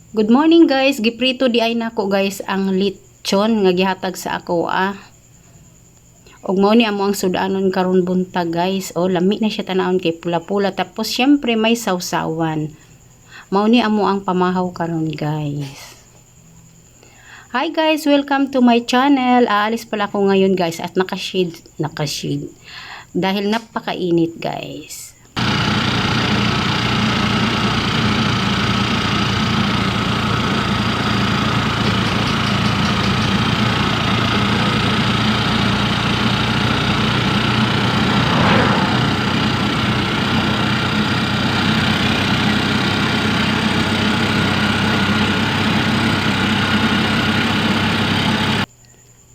Good morning guys, giprito di ay nako guys ang lechon nga gihatag sa ako Og mao ni amo ang sudanon karon buntag guys. Lami na siya tanawon kay pula-pula tapos syempre may sawsawan. Mao ni amo ang pamahaw karon guys. Hi guys, welcome to my channel. Aalis pala ako ngayon guys at naka-shade dahil napakainit guys.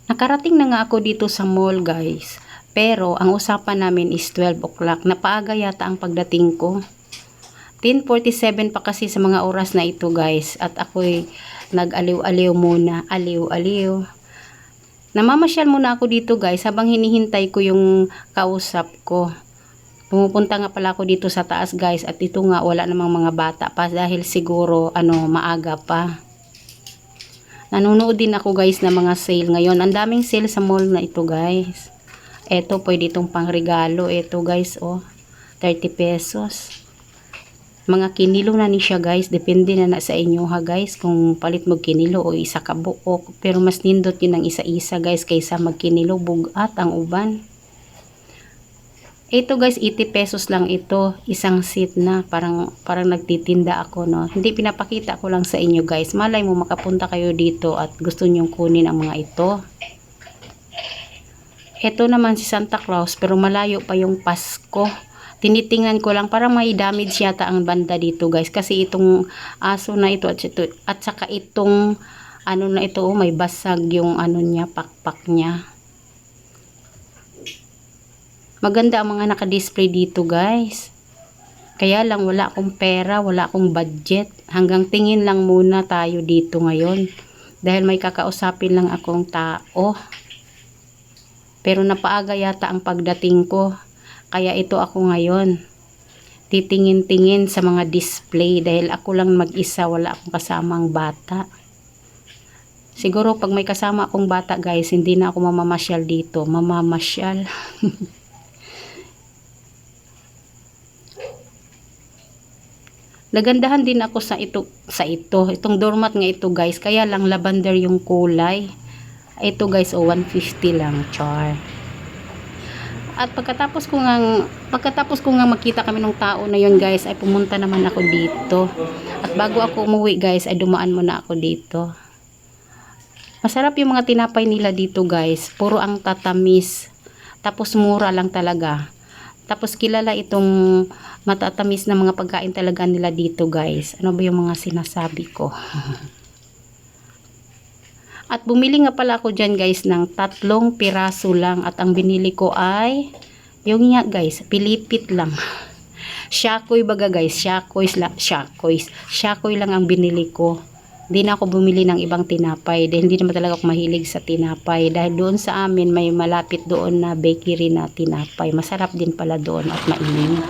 Nakarating na nga ako dito sa mall guys. Pero ang usapan namin is 12 o'clock. Napaaga yata ang pagdating ko. 10:47 pa kasi sa mga oras na ito guys. At ako'y nag-aliw-aliw muna. Aliw-aliw. Namamasyal muna ako dito guys habang hinihintay ko yung kausap ko. Pumupunta nga pala ako dito sa taas guys. At ito nga wala namang mga bata pa dahil siguro maaga pa. Nanonood din ako guys ng mga sale ngayon. Ang daming sale sa mall na ito guys. Ito pwede itong pangregalo. Ito guys 30 pesos. Mga kinilo na ni siya guys. Depende na sa inyo ha guys. Kung palit mo kinilo o isa ka buok. Pero mas nindot yun ang isa-isa guys. Kaysa magkinilo bugat ang uban. Ito guys 80 pesos lang ito. Isang seat na. Parang nagtitinda ako no. Hindi pinapakita ko lang sa inyo guys. Malay mo makapunta kayo dito at gusto nyong kunin ang mga ito. Ito naman si Santa Claus pero malayo pa yung Pasko. Tinitingnan ko lang parang may damage yata ang banda dito guys. Kasi itong aso na ito at saka itong na ito may basag yung niya, pakpak niya. Maganda ang mga naka-display dito guys. Kaya lang wala akong pera, wala akong budget. Hanggang tingin lang muna tayo dito ngayon. Dahil may kakausapin lang akong tao. Pero napaaga yata ang pagdating ko. Kaya ito ako ngayon. Titingin-tingin sa mga display. Dahil ako lang mag-isa, wala akong kasamang bata. Siguro pag may kasama akong bata guys, hindi na ako mamamasyal dito. Mamamasyal. Nagandahan din ako sa ito. Itong doormat nga ito guys. Kaya lang lavender yung kulay. Ito guys 150 lang. Char. At pagkatapos ko nga makita kami ng tao na yun guys, ay pumunta naman ako dito. At bago ako umuwi guys, ay dumaan muna ako dito. Masarap yung mga tinapay nila dito guys. Puro ang tatamis. Tapos mura lang talaga. Tapos kilala itong matatamis na mga pagkain talaga nila dito guys. Ano ba yung mga sinasabi ko? At bumili nga pala ako dyan guys ng 3 piraso lang. At ang binili ko ay yung nga guys, pilipit lang. Shakoy baga guys. Shakoy lang ang binili ko. Hindi na ako bumili ng ibang tinapay dahil hindi naman talaga ako mahilig sa tinapay dahil doon sa amin may malapit doon na bakery na tinapay. Masarap din pala doon at mainit.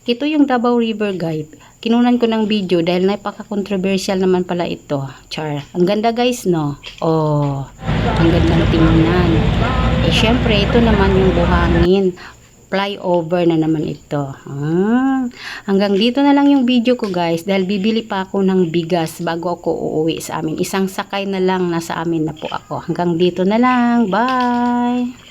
Ito yung Davao River guide. Kinunan ko ng video dahil napaka-controversial naman pala ito. Char. Ang ganda guys no? Ang ganda na tingnan. Syempre ito naman yung buhangin. Flyover na naman ito. Hanggang dito na lang yung video ko guys dahil bibili pa ako ng bigas bago ako uuwi sa amin. Isang sakay na lang nasa amin na po ako. Hanggang dito na lang. Bye!